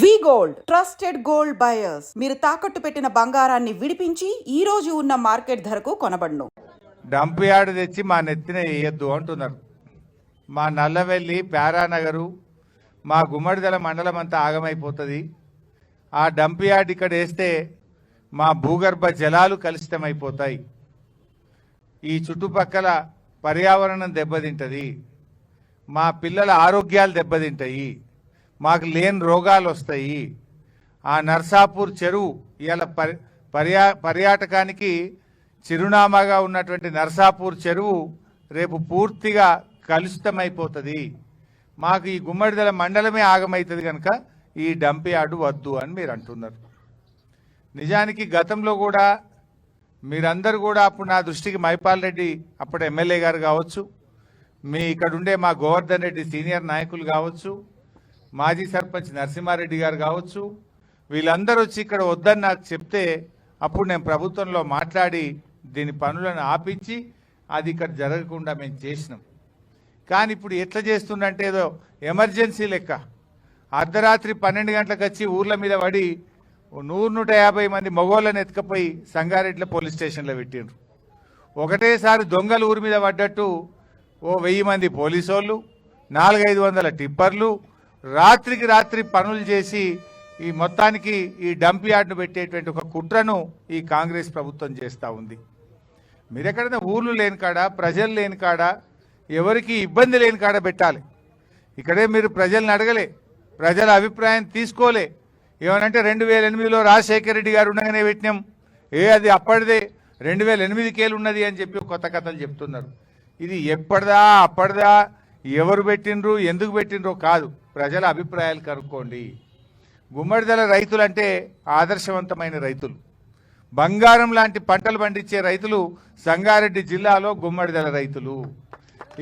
వి gold trusted gold buyers మీరు తాకట్టు పెట్టిన బంగారాన్ని విడిపించి ఈ రోజు ఉన్న మార్కెట్ ధరకు కొనబడును. డంప్ యార్డ్ తెచ్చి మా నెత్తిన వేయద్దు అంటున్నారు. మా నల్లవెల్లి ప్యారానగరు మా గుమ్మడిదల మండలం అంతా ఆగమైపోతుంది. ఆ డంప్ యార్డ్ ఇక్కడ వేస్తే మా భూగర్భ జలాలు కలుషితమైపోతాయి. ఈ చుట్టుపక్కల పర్యావరణం దెబ్బతింటుంది. మా పిల్లల ఆరోగ్యాలు దెబ్బతింటాయి. మాకు లేని రోగాలు వస్తాయి. ఆ నర్సాపూర్ చెరువు ఇవాళ పర్యాటకానికి చిరునామాగా ఉన్నటువంటి నర్సాపూర్ చెరువు రేపు పూర్తిగా కలుషితమైపోతుంది. మాకు ఈ గుమ్మడిదల మండలమే ఆగమవుతుంది కనుక ఈ డంప్ యార్డు వద్దు అని మీరు అంటున్నారు. నిజానికి గతంలో కూడా మీరందరూ కూడా అప్పుడు నా దృష్టికి మైపాల్ రెడ్డి అప్పుడు ఎమ్మెల్యే గారు కావచ్చు, మీ ఇక్కడ ఉండే మా గోవర్ధన్ రెడ్డి సీనియర్ నాయకులు కావచ్చు, మాజీ సర్పంచ్ నరసింహారెడ్డి గారు కావచ్చు, వీళ్ళందరూ వచ్చి ఇక్కడ వద్దని నాకు చెప్తే అప్పుడు నేను ప్రభుత్వంలో మాట్లాడి దీని పనులను ఆపించి అది ఇక్కడ జరగకుండా మేము చేసినాం. కానీ ఇప్పుడు ఎట్లా చేస్తుందంటే ఏదో ఎమర్జెన్సీ లెక్క అర్ధరాత్రి 12 గంటలకు వచ్చి ఊర్ల మీద పడి 100-150 మంది మగోళ్ళని ఎత్తుకపోయి సంగారెడ్డిలో పోలీస్ స్టేషన్లో పెట్టిండ్రు. ఒకటేసారి దొంగలు ఊరి మీద పడ్డట్టు 1000 మంది పోలీసు వాళ్ళు, 400-500 టిప్పర్లు రాత్రికి రాత్రి పనులు చేసి ఈ మొత్తానికి ఈ డంప్ యార్డ్ను పెట్టేటువంటి ఒక కుట్రను ఈ కాంగ్రెస్ ప్రభుత్వం చేస్తూ ఉంది. మీరు ఎక్కడైనా ఊర్లు లేని కాడ, ప్రజలు లేని కాడ, ఎవరికి ఇబ్బంది లేని కాడ పెట్టాలి. ఇక్కడే మీరు ప్రజల్ని అడగలే, ప్రజల అభిప్రాయం తీసుకోలే. ఏమనంటే 2008లో రాజశేఖర రెడ్డి గారు ఉండగానే పెట్టినాం, అది అప్పటిదే 2008కేలు ఉన్నది అని చెప్పి కొత్త కథలు చెప్తున్నారు. ఇది ఎప్పటిదా అప్పటిదా, ఎవరు పెట్టినరు ఎందుకు పెట్టినరో కాదు, ప్రజల అభిప్రాయాలు కనుక్కోండి. గుమ్మడిదల రైతులు అంటే ఆదర్శవంతమైన రైతులు, బంగారం లాంటి పంటలు పండించే రైతులు సంగారెడ్డి జిల్లాలో గుమ్మడిదల రైతులు.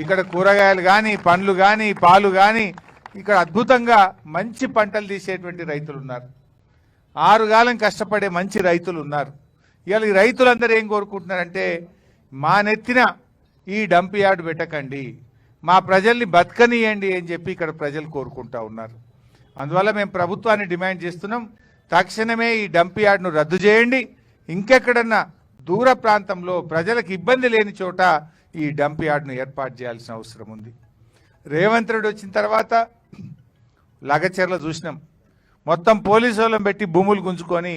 ఇక్కడ కూరగాయలు కానీ, పండ్లు కానీ, పాలు కానీ ఇక్కడ అద్భుతంగా మంచి పంటలు తీసేటువంటి రైతులు ఉన్నారు. 6 కాలం కష్టపడే మంచి రైతులు ఉన్నారు. ఇవాళ ఈ రైతులందరూ ఏం కోరుకుంటున్నారంటే మా నెత్తిన ఈ డంప్ యార్డ్ పెట్టకండి, మా ప్రజల్ని బతకనియండి అని చెప్పి ఇక్కడ ప్రజలు కోరుకుంటా ఉన్నారు. అందువల్ల మేము ప్రభుత్వాన్ని డిమాండ్ చేస్తున్నాం, తక్షణమే ఈ డంప్ యార్డ్ను రద్దు చేయండి. ఇంకెక్కడన్నా దూర ప్రాంతంలో ప్రజలకు ఇబ్బంది లేని చోట ఈ డంప్ యార్డ్ను ఏర్పాటు చేయాల్సిన అవసరం ఉంది. రేవంత్ రెడ్డి వచ్చిన తర్వాత లగచెర్ల చూసినాం, మొత్తం పోలీసు వాళ్ళని పెట్టి భూములు గుంజుకొని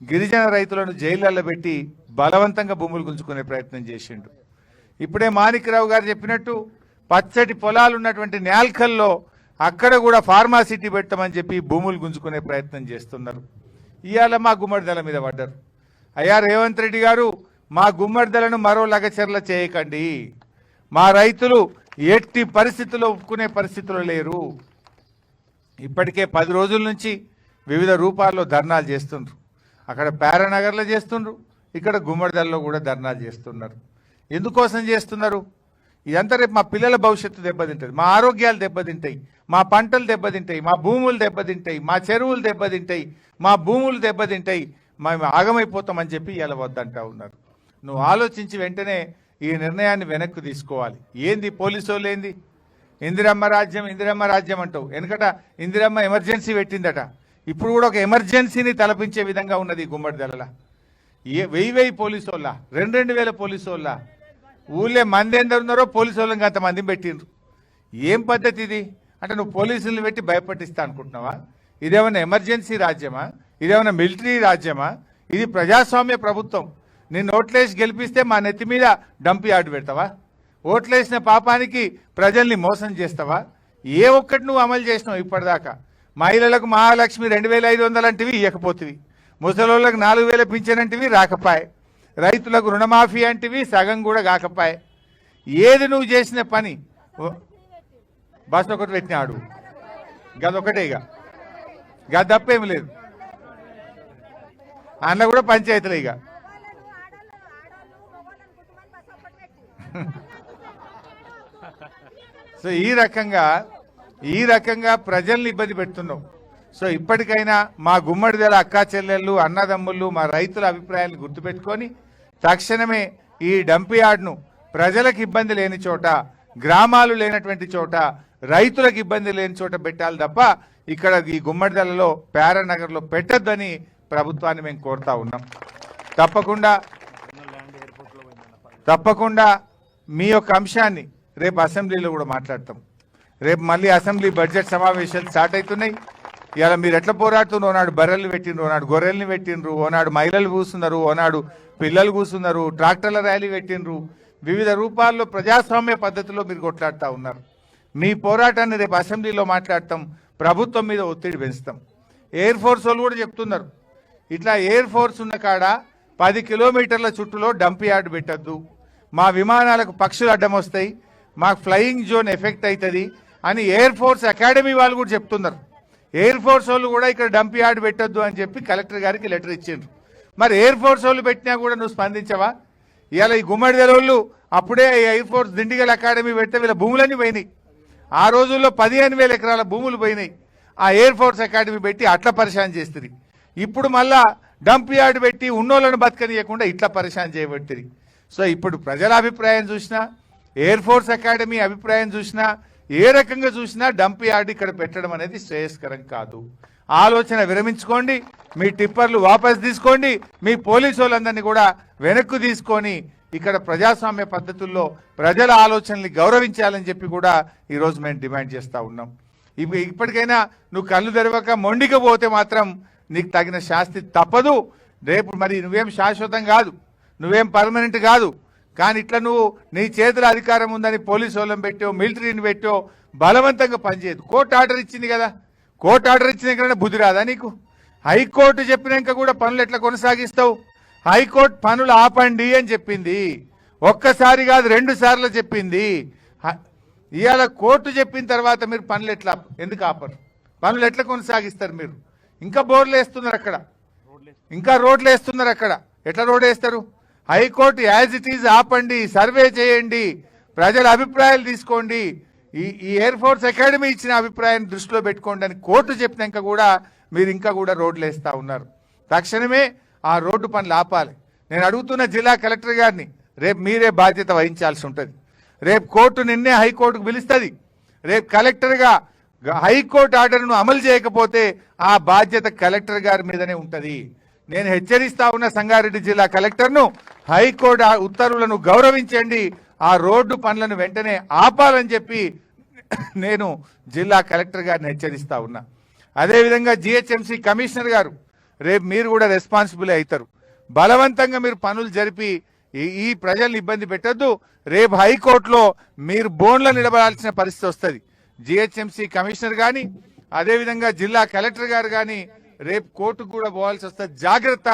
గిరిజన రైతులను జైళ్ళల్లో పెట్టి బలవంతంగా భూములు గుంజుకునే ప్రయత్నం చేసిండు. ఇప్పుడే మాణిక్రావు గారు చెప్పినట్టు పచ్చటి పొలాలు ఉన్నటువంటి న్యాల్కల్లో అక్కడ కూడా ఫార్మాసిటీ పెట్టమని చెప్పి భూములు గుంజుకునే ప్రయత్నం చేస్తున్నారు. ఇవాళ మా గుమ్మడిదల మీద పడ్డారు. అయ్యా రేవంత్ రెడ్డి గారు, మా గుమ్మడిదలను మరో లగచెర్ల చేయకండి. మా రైతులు ఎట్టి పరిస్థితుల్లో ఒప్పుకునే పరిస్థితుల్లో లేరు. ఇప్పటికే 10 రోజుల నుంచి వివిధ రూపాల్లో ధర్నాలు చేస్తుండ్రు. అక్కడ ప్యారానగర్లో చేస్తుండ్రు, ఇక్కడ గుమ్మడిదలలో కూడా ధర్నాలు చేస్తున్నారు. ఎందుకోసం చేస్తున్నారు? ఇదంతా రేపు మా పిల్లల భవిష్యత్తు దెబ్బతింటుంది, మా ఆరోగ్యాలు దెబ్బతింటాయి, మా పంటలు దెబ్బతింటాయి, మా భూములు దెబ్బతింటాయి, మా చెరువులు దెబ్బతింటాయి, మా భూములు దెబ్బతింటాయి, మేము ఆగమైపోతామని చెప్పి ఇలా వద్దంటా ఉన్నారు. నువ్వు ఆలోచించి వెంటనే ఈ నిర్ణయాన్ని వెనక్కి తీసుకోవాలి. ఏంది పోలీసు వాళ్ళు ఏంది ఇందిరమ్మ రాజ్యం ఇందిరమ్మ రాజ్యం అంటావు. వెనకట ఇందిరమ్మ ఎమర్జెన్సీ పెట్టిందట, ఇప్పుడు కూడా ఒక ఎమర్జెన్సీని తలపించే విధంగా ఉన్నది గుమ్మడిదల. 1000 పోలీసు వాళ్ళ, 2,000 పోలీసు వాళ్ళ, ఊళ్ళే మంది ఎందరు ఉన్నారో పోలీసు వాళ్ళకి అంతమందిని పెట్టిండ్రు. ఏం పద్ధతి ఇది? అంటే నువ్వు పోలీసులను పెట్టి భయపట్టిస్తా అనుకుంటున్నావా? ఇదేమన్నా ఎమర్జెన్సీ రాజ్యమా? ఇదేమన్నా మిలిటరీ రాజ్యమా? ఇది ప్రజాస్వామ్య ప్రభుత్వం. నిన్ను ఓట్లేసి గెలిపిస్తే మా నెత్తి మీద డంప్ యార్డ్ పెడతావా? ఓట్లేసిన పాపానికి ప్రజల్ని మోసం చేస్తావా? ఏ ఒక్కటి నువ్వు అమలు చేసినావు ఇప్పటిదాకా? మహిళలకు మహాలక్ష్మి 2,500 అంటివి ఇవ్వకపోతివి, ముసలోళ్ళకు 4,000 పింఛనంటివి రాకపాయే, రైతులకు రుణమాఫీ అంటివి సగం కూడా కాకపాయే. ఏది నువ్వు చేసిన పని? బస్ ఒకటి పెట్టినాడు, గదొకటే, ఇక గది తప్పేమి లేదు. అందులో కూడా పంచాయతీలు. ఇక సో ఈ రకంగా ప్రజల్ని ఇబ్బంది పెడుతున్నావు. సో ఇప్పటికైనా మా గుమ్మడిదల అక్కా చెల్లెళ్ళు, అన్నదమ్ముళ్ళు, మా రైతుల అభిప్రాయాన్ని గుర్తుపెట్టుకొని తక్షణమే ఈ డంప్ యార్డ్ను ప్రజలకు ఇబ్బంది లేని చోట, గ్రామాలు లేనటువంటి చోట రైతులకు ఇబ్బంది లేని చోట పెట్టాలి తప్ప ఇక్కడ ఈ గుమ్మడిదలలో ప్యారానగర్లో పెట్టొద్దని ప్రభుత్వాన్ని మేము కోరుతా ఉన్నాం. తప్పకుండా మీ యొక్క అంశాన్ని రేపు అసెంబ్లీలో కూడా మాట్లాడతాం. రేపు మళ్ళీ అసెంబ్లీ బడ్జెట్ సమావేశాలు స్టార్ట్ అవుతున్నాయి. ఇలా మీరు ఎట్లా పోరాడుతున్నారు? ఓనాడు బర్రెలు పెట్టిండ్రు, ఓనాడు గొర్రెల్ని పెట్టిండ్రు, ఓనాడు మహిళలు కూస్తున్నారు, ఓనాడు పిల్లలు కూస్తున్నారు, ట్రాక్టర్ల ర్యాలీ పెట్టిండ్రు. వివిధ రూపాల్లో ప్రజాస్వామ్య పద్ధతిలో మీరు కొట్లాడుతూ ఉన్నారు. మీ పోరాటాన్ని రేపు అసెంబ్లీలో మాట్లాడతాం, ప్రభుత్వం మీద ఒత్తిడి పెంచుతాం. ఎయిర్ ఫోర్స్ వాళ్ళు కూడా చెప్తున్నారు, ఇట్లా ఎయిర్ ఫోర్స్ ఉన్న కాడ 10 కిలోమీటర్ల చుట్టూలో డంప్ యార్డ్ పెట్టద్దు, మా విమానాలకు పక్షులు అడ్డం వస్తాయి, మాకు ఫ్లయింగ్ జోన్ ఎఫెక్ట్ అవుతుంది అని ఎయిర్ ఫోర్స్ అకాడమీ వాళ్ళు కూడా చెప్తున్నారు. ఎయిర్ ఫోర్స్ వాళ్ళు కూడా ఇక్కడ డంప్ యార్డ్ పెట్టొద్దు అని చెప్పి కలెక్టర్ గారికి లెటర్ ఇచ్చిండ్రు. మరి ఎయిర్ ఫోర్స్ వాళ్ళు పెట్టినా కూడా నువ్వు స్పందించవా? ఇవాళ ఈ గుమ్మడిదల వాళ్ళు అప్పుడే ఎయిర్ ఫోర్స్ దిండిగల్ అకాడమీ పెడితే వీళ్ళ భూములన్నీ పోయినాయి. ఆ రోజుల్లో 15,000 ఎకరాల భూములు పోయినాయి. ఆ ఎయిర్ ఫోర్స్ అకాడమీ పెట్టి అట్లా పరిశాన్ చేస్తుంది. ఇప్పుడు మళ్ళా డంప్ యార్డ్ పెట్టి ఉన్నోళ్ళను బతకనియకుండా ఇట్లా పరిశాన్ చేయబట్టిరి. సో ఇప్పుడు ప్రజల అభిప్రాయం చూసినా, ఎయిర్ ఫోర్స్ అకాడమీ అభిప్రాయం చూసినా, ఏ రకంగా చూసినా డంప్ యార్డ్ ఇక్కడ పెట్టడం అనేది శ్రేయస్కరం కాదు. ఆలోచన విరమించుకోండి, మీ టిప్పర్లు వాపస్ తీసుకోండి, మీ పోలీసు వాళ్ళందరినీ కూడా వెనక్కు తీసుకొని ఇక్కడ ప్రజాస్వామ్య పద్ధతుల్లో ప్రజల ఆలోచనల్ని గౌరవించాలని చెప్పి కూడా ఈరోజు మేము డిమాండ్ చేస్తూ ఉన్నాం. ఇప్పటికైనా నువ్వు కళ్ళు తెరవక మొండిగా పోతే మాత్రం నీకు తగిన శాస్తి తప్పదు. రేపు మరి నువ్వేం శాశ్వతం కాదు, నువ్వేం పర్మనెంట్ కాదు. కానీ ఇట్లా నువ్వు నీ చేతుల అధికారం ఉందని పోలీసు వాళ్ళని పెట్టో, మిలిటరీని పెట్టో బలవంతంగా పనిచేయదు. కోర్టు ఆర్డర్ ఇచ్చింది కదా, కోర్టు ఆర్డర్ ఇచ్చినాకనే బుద్ధి రాదా నీకు? హైకోర్టు చెప్పినాక కూడా పనులు ఎట్లా కొనసాగిస్తావు? హైకోర్టు పనులు ఆపండి అని చెప్పింది. ఒక్కసారి కాదు 2 సార్లు చెప్పింది. ఇవాళ కోర్టు చెప్పిన తర్వాత మీరు పనులు ఎట్లా ఎందుకు ఆపరు? పనులు ఎట్లా కొనసాగిస్తారు? మీరు ఇంకా బోర్లు వేస్తున్నారు అక్కడ, ఇంకా రోడ్లు వేస్తున్నారు అక్కడ. ఎట్లా రోడ్ వేస్తారు? హైకోర్టు యాజ్ ఇట్ ఈజ్ ఆపండి, సర్వే చేయండి, ప్రజల అభిప్రాయాలు తీసుకోండి, ఈ ఎయిర్ ఫోర్స్ అకాడమీ ఇచ్చిన అభిప్రాయాన్ని దృష్టిలో పెట్టుకోండి అని కోర్టు చెప్పినాక కూడా మీరు ఇంకా కూడా రోడ్లు వేస్తూ ఉన్నారు. తక్షణమే ఆ రోడ్డు పనులు ఆపాలి. నేను అడుగుతున్న జిల్లా కలెక్టర్ గారిని, రేపు మీరే బాధ్యత వహించాల్సి ఉంటుంది. రేపు కోర్టు నిన్నే హైకోర్టుకు పిలుస్తుంది. రేపు కలెక్టర్గా హైకోర్టు ఆర్డర్ను అమలు చేయకపోతే ఆ బాధ్యత కలెక్టర్ గారి మీదనే ఉంటుంది. నేను హెచ్చరిస్తా ఉన్న సంగారెడ్డి జిల్లా కలెక్టర్ను, హైకోర్టు ఉత్తర్వులను గౌరవించండి, ఆ రోడ్డు పనులను వెంటనే ఆపాలని చెప్పి నేను జిల్లా కలెక్టర్ గారిని హెచ్చరిస్తా ఉన్నా. అదేవిధంగా జిహెచ్ఎంసీ కమిషనర్ గారు, రేపు మీరు కూడా రెస్పాన్సిబుల్ అవుతారు. బలవంతంగా మీరు పనులు జరిపి ఈ ప్రజల్ని ఇబ్బంది పెట్టద్దు. రేపు హైకోర్టులో మీరు బోన్లో నిలబడాల్సిన పరిస్థితి వస్తుంది. జిహెచ్ఎంసీ కమిషనర్ కానీ, అదేవిధంగా జిల్లా కలెక్టర్ గారు కానీ రేపు కోర్టుకు కూడా పోవాల్సి వస్తుంది. జాగ్రత్త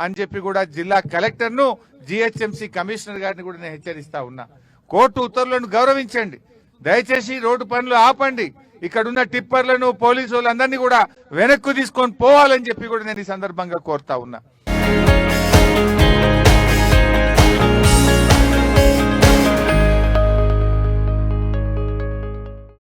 అని చెప్పి కూడా జిల్లా కలెక్టర్ను, జిహెచ్ఎంసీ కమిషనర్ గారిని కూడా నేను హెచ్చరిస్తా ఉన్నా. కోర్టు ఉత్తర్వులను గౌరవించండి, దయచేసి రోడ్డు పనులు ఆపండి, ఇక్కడున్న టిప్పర్లను పోలీసు వాళ్ళందరినీ కూడా వెనక్కు తీసుకొని పోవాలని చెప్పి కూడా నేను ఈ సందర్భంగా కోరుతా ఉన్నా.